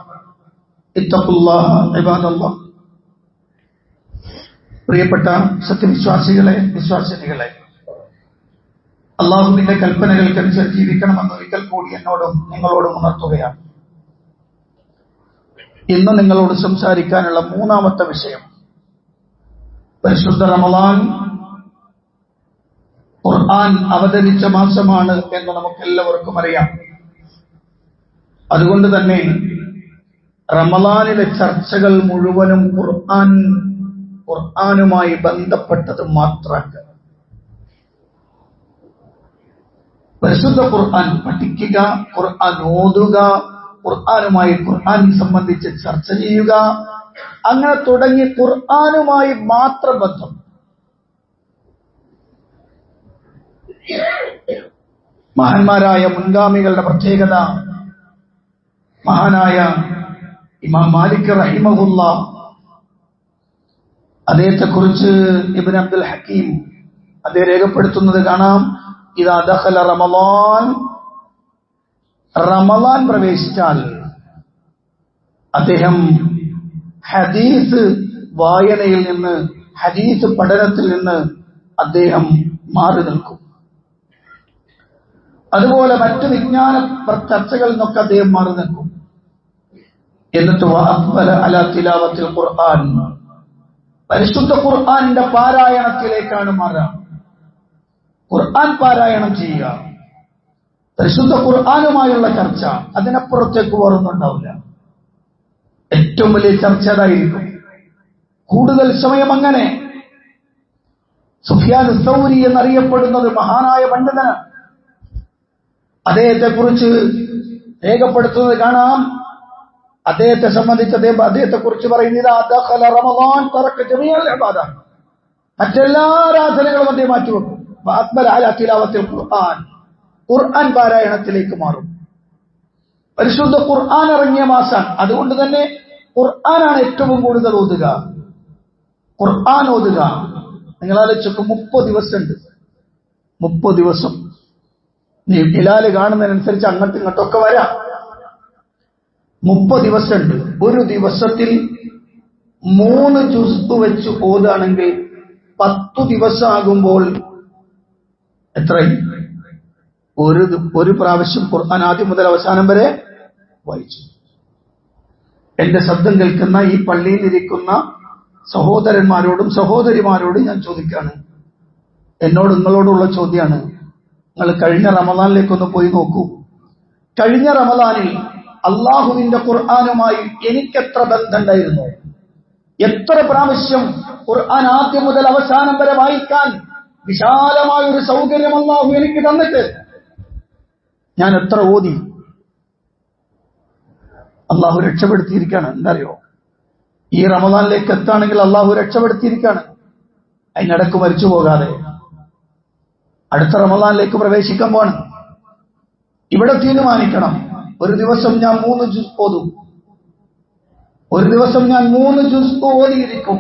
اتقوا الله عباد الله. പ്രിയപ്പെട്ട സത്യവിശ്വാസികളെ, വിശ്വാസിനികളെ, അല്ലാഹുവിന്റെ കൽപ്പനകൾക്കനുസരിച്ച് ജീവിക്കണമെന്ന് ഒരിക്കൽ കൂടി എന്നോടും നിങ്ങളോടും ഉണർത്തുകയാണ്. ഇന്ന് നിങ്ങളോട് സംസാരിക്കാനുള്ള മൂന്നാമത്തെ വിഷയം, പരിശുദ്ധ റമദാൻ ഖുർആൻ അവതരിച്ച മാസമാണ് എന്ന് നമുക്കെല്ലാവർക്കും അറിയാം. അതുകൊണ്ട് തന്നെ റമദാനിലെ ചർച്ചകൾ മുഴുവനും ഖുർആനുമായി ബന്ധപ്പെട്ടത് മാത്രമാണ്. പരിശുദ്ധ ഖുർആൻ പഠിക്കുക, ഖുർആൻ ഓതുക, ഖുർആനുമായി ഖുർആൻ സംബന്ധിച്ച് ചർച്ച ചെയ്യുക, അങ്ങനെ തുടങ്ങി ഖുർആനുമായി മാത്രം ബന്ധം. മഹാന്മാരായ മുൻഗാമികളുടെ പ്രത്യേകത, മഹാനായ ഇമാം മാലിക് റഹിമഹുല്ലാ, അദ്ദേഹത്തെക്കുറിച്ച് ഇബ്നു അബ്ദുൽ ഹക്കീം അദ്ദേഹം രേഖപ്പെടുത്തുന്നത് കാണാം. ഇദാ ദഖല റമളാൻ, റമളാൻ പ്രവേശിച്ചാൽ അദ്ദേഹം ഹദീസ് വായനയിൽ നിന്ന്, ഹദീസ് പഠനത്തിൽ നിന്ന് അദ്ദേഹം മാറി നിൽക്കും. അതുപോലെ മറ്റു വിജ്ഞാന ചർച്ചകളിൽ നിന്നൊക്കെ അദ്ദേഹം മാറി നിൽക്കും. എന്നിട്ട് അലാ തിലാവത്തിൽ ഖുർആൻ, പരിശുദ്ധ ഖുർആനിന്റെ പാരായണത്തിലേക്കാണ് മാറുക. ഖുർആൻ പാരായണം ചെയ്യുക, പരിശുദ്ധ ഖുർആനുമായുള്ള ചർച്ച, അതിനപ്പുറത്തേക്ക് വേറൊന്നുണ്ടാവില്ല. ഏറ്റവും വലിയ ചർച്ച അതായിരിക്കും. കൂടുതൽ സമയം അങ്ങനെ. സുഫിയാൻ സൗരി എന്നറിയപ്പെടുന്നത് മഹാനായ പണ്ഡിതനാണ്. അദ്ദേഹത്തെക്കുറിച്ച് രേഖപ്പെടുത്തുന്നത് കാണാം. അദ്ദേഹത്തെ സംബന്ധിച്ച് അദ്ദേഹത്തെക്കുറിച്ച് പറയുന്നത് റമദാൻ തറക്ക ജമീഅൽ ഇബാദ, മറ്റെല്ലാ ആരാധനകളും അദ്ദേഹം മാറ്റിവെക്കും. ഖുർആൻ പാരായണത്തിലേക്ക് മാറും. പരിശുദ്ധ ഖുർആൻ ഇറങ്ങിയ മാസം, അതുകൊണ്ട് തന്നെ ഖുർആനാണ് ഏറ്റവും കൂടുതൽ ഓതുക. ഖുർആൻ ഓതുക. നിങ്ങൾ ആലോചിച്ചൊക്കെ 30 ദിവസമുണ്ട്. 30 ദിവസം ഹിലാല് കാണുന്നതിനനുസരിച്ച് അങ്ങോട്ടും ഇങ്ങോട്ടൊക്കെ വരാം. 30 ദിവസമുണ്ട്. ഒരു ദിവസത്തിൽ 3 ജുസ്ഉ വെച്ച് ഓതാണെങ്കിൽ 10 ദിവസമാകുമ്പോൾ എത്രയും ഒരു പ്രാവശ്യം ഖുർആൻ ആദ്യം മുതൽ അവസാനം വരെ വായിച്ചു. എന്റെ ശബ്ദം കേൾക്കുന്ന ഈ പള്ളിയിൽ ഇരിക്കുന്ന സഹോദരന്മാരോടും സഹോദരിമാരോടും ഞാൻ ചോദിക്കാണ്, എന്നോട് നിങ്ങളോടുള്ള ചോദ്യമാണ്. നിങ്ങൾ കഴിഞ്ഞ റമദാനിലേക്കൊന്ന് പോയി നോക്കൂ. കഴിഞ്ഞ റമദാനിൽ അള്ളാഹുവിന്റെ ഖുർആനുമായി എനിക്കെത്ര ബന്ധമുണ്ടായിരുന്നു? എത്ര പ്രാവശ്യം ഖുർആൻ ആദ്യം മുതൽ അവസാനം വരെ വായിക്കാൻ വിശാലമായ ഒരു സൗകര്യം അള്ളാഹു എനിക്ക് തന്നിട്ട് ഞാൻ എത്ര ഓതി? അള്ളാഹു രക്ഷപ്പെടുത്തിയിരിക്കുകയാണ്. എന്താ അറിയോ, ഈ റമദാനിലേക്ക് എത്താണെങ്കിൽ അള്ളാഹു രക്ഷപ്പെടുത്തിയിരിക്കുകയാണ്. അതിനിടക്ക് മരിച്ചു പോകാതെ അടുത്ത റമദാനിലേക്ക് പ്രവേശിക്കാൻ പോകണം. ഇവിടെ തീരുമാനിക്കണം, ഒരു ദിവസം ഞാൻ 3 ജുസ് ഓതും, ഒരു ദിവസം ഞാൻ 3 ജുസ് ഓതിയിരിക്കും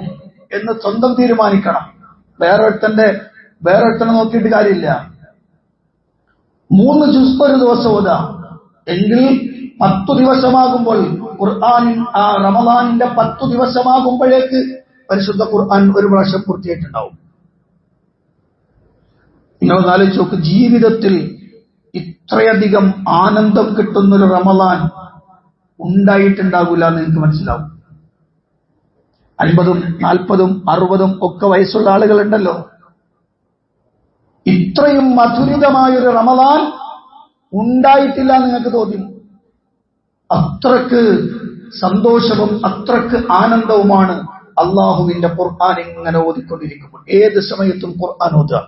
എന്ന് സ്വന്തം തീരുമാനിക്കണം. വേറൊരുത്തനെ നോക്കിയിട്ട് കാര്യമില്ല. 3 ജുസ് ഒരു ദിവസം ഓതാം എങ്കിൽ 10 ദിവസമാകുമ്പോൾ റമദാനിന്റെ 10 ദിവസമാകുമ്പോഴേക്ക് പരിശുദ്ധ ഖുർആൻ ഒരു പ്രാവശ്യം പൂർത്തിയായിട്ടുണ്ടാവും. നിങ്ങളൊന്ന് ആലോചിച്ച് നോക്ക്, ജീവിതത്തിൽ ഇത്രയധികം ആനന്ദം കിട്ടുന്നൊരു റമദാൻ ഉണ്ടായിട്ടുണ്ടാകില്ല എന്ന് എനിക്ക് മനസ്സിലാവും. 50ഉം 40ഉം 60ഉം ഒക്കെ വയസ്സുള്ള ആളുകളുണ്ടല്ലോ. ഇത്രയും മധുരിതമായൊരു റമദാൻ ഉണ്ടായിട്ടില്ല നിങ്ങൾക്ക് തോന്നും. അത്രക്ക് സന്തോഷവും അത്രക്ക് ആനന്ദവുമാണ് അള്ളാഹുവിന്റെ ഖുർആൻ ഇങ്ങനെ ഓതിക്കൊണ്ടിരിക്കുമ്പോൾ. ഏത് സമയത്തും ഖുർആൻ ഓതുക.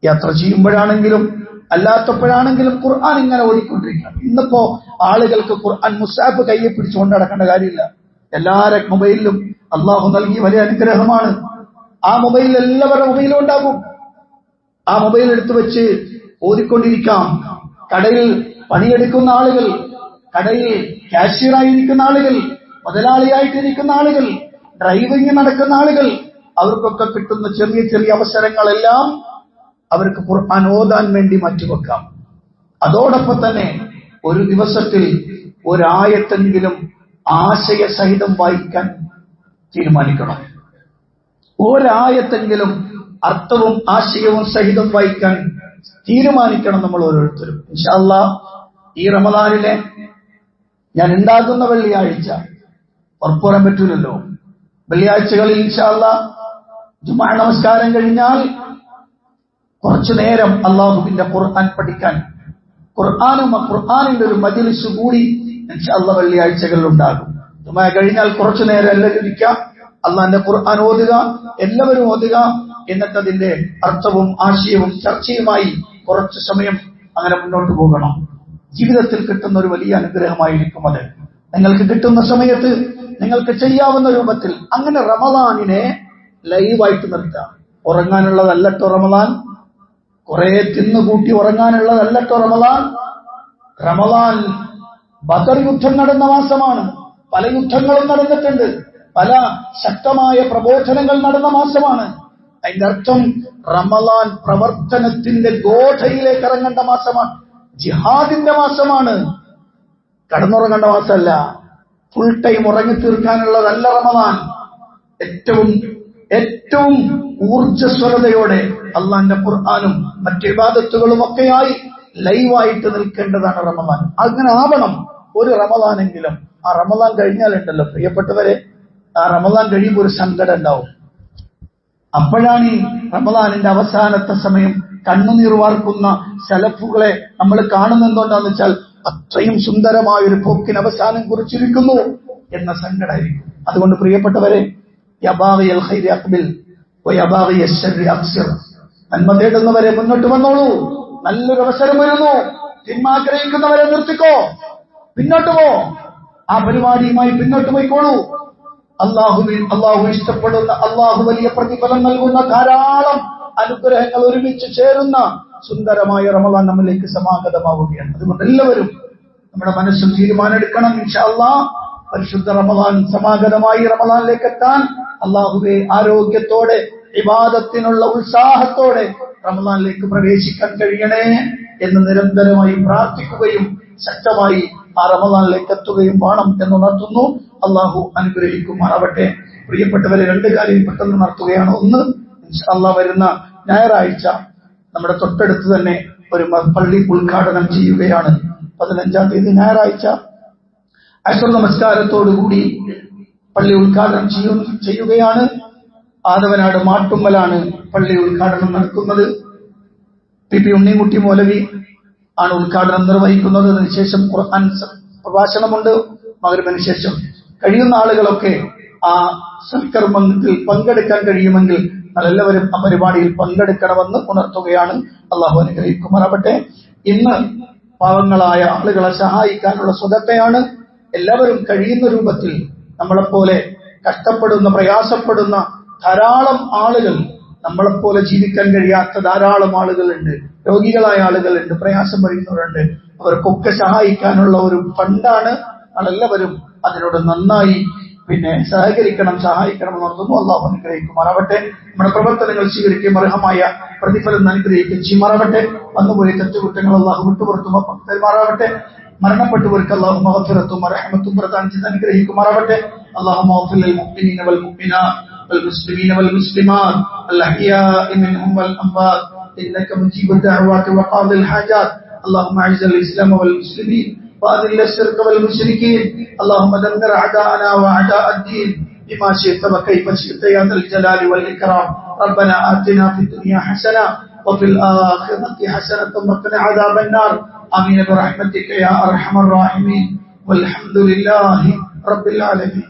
യാത്ര ചെയ്യുമ്പോഴാണെങ്കിലും അല്ലാത്തപ്പോഴാണെങ്കിലും ഖുർആൻ ഇങ്ങനെ ഓതിക്കൊണ്ടിരിക്കണം. ഇന്നിപ്പോ ആളുകൾക്ക് ഖുർആൻ മുസാഫ് കയ്യെ പിടിച്ചുകൊണ്ട് നടക്കേണ്ട കാര്യമില്ല. എല്ലാവരുടെ മൊബൈലിലും അള്ളാഹു നൽകിയ വലിയ അനുഗ്രഹമാണ്. ആ മൊബൈലിൽ എല്ലാവരുടെ മൊബൈലും ഉണ്ടാകും. ആ മൊബൈൽ എടുത്തു വെച്ച് ഓതിക്കൊണ്ടിരിക്കാം. കടയിൽ പണിയെടുക്കുന്ന ആളുകൾ, കടയിൽ കാഷ്യറായിരിക്കുന്ന ആളുകൾ, മുതലാളിയായിട്ടിരിക്കുന്ന ആളുകൾ, ഡ്രൈവിംഗ് നടക്കുന്ന ആളുകൾ, അവർക്കൊക്കെ കിട്ടുന്ന ചെറിയ ചെറിയ അവസരങ്ങളെല്ലാം അവർക്ക് ഖുർആൻ ഓതാൻ വേണ്ടി മാറ്റിവെക്കാം. അതോടൊപ്പം തന്നെ ഒരു ദിവസത്തിൽ ഒരായത്തെങ്കിലും ആശയസഹിതം വായിക്കാൻ തീരുമാനിക്കണം. ഒരായത്തെങ്കിലും അർത്ഥവും ആശയവും സഹിതം വായിക്കാൻ തീരുമാനിക്കണം നമ്മൾ ഓരോരുത്തരും. ഇൻഷാ അല്ലാഹ് ഈ റമദാനിലെ ഞാൻ ഉണ്ടാകുന്ന വെള്ളിയാഴ്ച ഉറപ്പുവരാൻ പറ്റൂലല്ലോ. വെള്ളിയാഴ്ചകളിൽ ഇൻഷാ അല്ലാഹ് ജുമുഅ നമസ്കാരം കഴിഞ്ഞാൽ കുറച്ചു നേരം അള്ളാഹുവിന്റെ ഖുർആൻ പഠിക്കാൻ, ഖുർആനിന്റെ ഒരു മജ്ലിസ് കൂടി ഇൻഷാ അല്ലാഹ് വെള്ളിയാഴ്ചകളിൽ ഉണ്ടാകും. ജുമുഅ കഴിഞ്ഞാൽ കുറച്ചു നേരം എല്ലാവരും ഇരിക്കാം, അള്ളാഹിന്റെ ഖുർആൻ ഓതുക, എല്ലാവരും ഓതുക. എന്നിട്ട് അതിന്റെ അർത്ഥവും ആശയവും ചർച്ചയുമായി കുറച്ചു സമയം അങ്ങനെ മുന്നോട്ട് പോകണം. ജീവിതത്തിൽ കിട്ടുന്ന ഒരു വലിയ അനുഗ്രഹമായിരിക്കും അത്. നിങ്ങൾക്ക് കിട്ടുന്ന സമയത്ത് നിങ്ങൾക്ക് ചെയ്യാവുന്ന രൂപത്തിൽ അങ്ങനെ റമദാനിനെ ലൈവായിട്ട് നിർത്തുക. ഉറങ്ങാനുള്ളതല്ലട്ടോ റമദാൻ, കുറെ തിന്നുകൂട്ടി ഉറങ്ങാനുള്ളതല്ലട്ടോ റമദാൻ. റമദാൻ ബദർ യുദ്ധം നടന്ന മാസമാണ്. പല യുദ്ധങ്ങളും നടന്നിട്ടുണ്ട്, പല ശക്തമായ പ്രബോധനങ്ങൾ നടന്ന മാസമാണ്. അതിന്റെ അർത്ഥം റമദാൻ പ്രവർത്തനത്തിന്റെ ഗോഠയിലേക്ക് ഇറങ്ങേണ്ട മാസമാണ്, ജിഹാദിന്റെ മാസമാണ്, കടന്നുറങ്ങേണ്ട മാസമല്ല. ഫുൾ ടൈം ഉറങ്ങി തീർക്കാനുള്ളതല്ല റമദാൻ. ഏറ്റവും ഊർജ്ജസ്വലതയോടെ അള്ളാന്റെ ഖുർആനും മറ്റ് ഇബാദത്തുകളും ഒക്കെയായി ലൈവായിട്ട് നിൽക്കേണ്ടതാണ് റമദാൻ. അങ്ങനെ ആവണം ഒരു റമദാനെങ്കിലും. ആ റമദാൻ കഴിഞ്ഞാലുണ്ടല്ലോ പ്രിയപ്പെട്ടവരെ, ആ റമദാൻ കഴിയുമ്പോൾ ഒരു സങ്കടം ഉണ്ടാവും. അപ്പോഴാണ് ഈ റമദാനിന്റെ അവസാനത്തെ സമയം കണ്ണുനീർ വാർക്കുന്ന സലഫുകളെ നമ്മൾ കാണുന്നെന്തുകൊണ്ടാന്ന് വെച്ചാൽ അത്രയും സുന്ദരമായ ഒരു പോക്കിന് അവസാനം കുറിച്ചിരിക്കുന്നു എന്ന സങ്കടമായിരിക്കും. അതുകൊണ്ട് പ്രിയപ്പെട്ടവരെ, യബാഗിയൽ ഖൈരി അഖ്ബിൽ വയബാഗിയൽ ശർരി അഖ്സിർ. നന്മ തേടുന്നവരെ മുന്നോട്ട് വന്നോളൂ, നല്ലൊരു അവസരം വരുന്നു. തിന്മ ആഗ്രഹിക്കുന്നവരെ നിർത്തിക്കോ, പിന്നോട്ട് പോ. ആ പരിപാടിയുമായി പിന്നോട്ട് പോയിക്കോളൂ. അള്ളാഹു ഇഷ്ടപ്പെടുന്ന, അള്ളാഹു വലിയ പ്രതിഫലം നൽകുന്ന ധാരാളം അനുഗ്രഹങ്ങൾ ഒരുമിച്ച് ചേരുന്ന സുന്ദരമായ റമദാൻ നമ്മിലേക്ക് സമാഗതമാവുകയാണ്. അതുകൊണ്ട് എല്ലാവരും നമ്മുടെ മനസ്സും തീരുമാനമെടുക്കണം. ഇൻഷാ അല്ലാഹ് പരിശുദ്ധ റമദാൻ സമാഗതമായി റമദാനിലേക്ക് എത്താൻ അള്ളാഹുവെ ആരോഗ്യത്തോടെ ഇബാദത്തിനുള്ള ഉത്സാഹത്തോടെ റമദാനിലേക്ക് പ്രവേശിക്കാൻ കഴിയണേ എന്ന് നിരന്തരമായി പ്രാർത്ഥിക്കുകയും ശക്തമായി ആ റമദാനിലേക്ക് എത്തുകയും വേണം എന്നുണർത്തുന്നു. അള്ളാഹു അനുഗ്രഹിക്കുമാറാവട്ടെ. പ്രിയപ്പെട്ടവരെ, രണ്ട് കാര്യം പെട്ടെന്ന് നടത്തുകയാണ്. ഒന്ന്, ഇൻഷാ അല്ലാഹ് വരുന്ന ഞായറാഴ്ച നമ്മുടെ തൊട്ടടുത്ത് തന്നെ ഒരു പള്ളി ഉദ്ഘാടനം ചെയ്യുകയാണ്. 15-ാം തീയതി ഞായറാഴ്ച അശ്വർ നമസ്കാരത്തോടുകൂടി പള്ളി ഉദ്ഘാടനം ചെയ്യുകയാണ്. ആദവനാട് മാട്ടുമ്മലാണ് പള്ളി ഉദ്ഘാടനം നടക്കുന്നത്. പി ഉണ്ണിക്കുട്ടി മൗലവി ആണ് ഉദ്ഘാടനം നിർവഹിക്കുന്നത്. അതിനുശേഷം ഖുർആൻ പ്രഭാഷണമുണ്ട്. മഗ്‌രിബിന് ശേഷം കഴിയുന്ന ആളുകളൊക്കെ ആ സൽക്കർമ്മത്തിൽ പങ്കെടുക്കാൻ കഴിയുമെങ്കിൽ എല്ലാവരും ആ പരിപാടിയിൽ പങ്കെടുക്കണമെന്ന് ഉണർത്തുകയാണ്. അള്ളാഹു അനുഗ്രഹിക്കുമാറാവട്ടെ. ഇന്ന് പാവങ്ങളായ ആളുകളെ സഹായിക്കാനുള്ള സ്വതക്കയാണ്. എല്ലാവരും കഴിയുന്ന രൂപത്തിൽ നമ്മളെപ്പോലെ കഷ്ടപ്പെടുന്ന, പ്രയാസപ്പെടുന്ന ധാരാളം ആളുകൾ, നമ്മളെപ്പോലെ ജീവിക്കാൻ കഴിയാത്ത ധാരാളം ആളുകളുണ്ട്, രോഗികളായ ആളുകളുണ്ട്, പ്രയാസം വരുന്നവരുണ്ട്. അവർക്കൊക്കെ സഹായിക്കാനുള്ള ഒരു ഫണ്ടാണ്. നമ്മളെല്ലാവരും അതിനോട് നന്നായി സഹകരിക്കണം, എന്നോർത്തുന്നു. അള്ളാഹു അനുഗ്രഹിക്കുമാറാവട്ടെ. നമ്മുടെ പ്രവർത്തനങ്ങൾ സ്വീകരിക്കുകയും അർഹമായ പ്രതിഫലം അനുഗ്രഹിക്കുകയും ചെയ്യുമാറാവട്ടെ. വന്നുപോയ തെറ്റുകുറ്റങ്ങൾ അള്ളാഹു വിട്ടുപുറത്തും പെരുമാറാവട്ടെ. മരണപ്പെട്ടവർക്ക് അള്ളാഹു മഗ്ഫിറത്തും റഹ്മത്തും പ്രദാനം ചെയ്ത് അനുഗ്രഹിക്കുമാറാവട്ടെ. اللهم اغفر للمؤمنين والمؤمنات والمسلمين والمسلمات الأحياء منهم والأموات إنك مجيب الدعوات وقاضي الحاجات. اللهم أعز الإسلام والمسلمين وأذل الشرك والمشركين. اللهم دمر أعداءنا وأعداء الدين بما شئت وكيف شئت يا ذا الجلال والإكرام. ربنا آتنا في الدنيا حسنة وفي الآخرة حسنة وقنا عذاب النار. آمين برحمتك يا أرحم الراحمين. والحمد لله رب العالمين.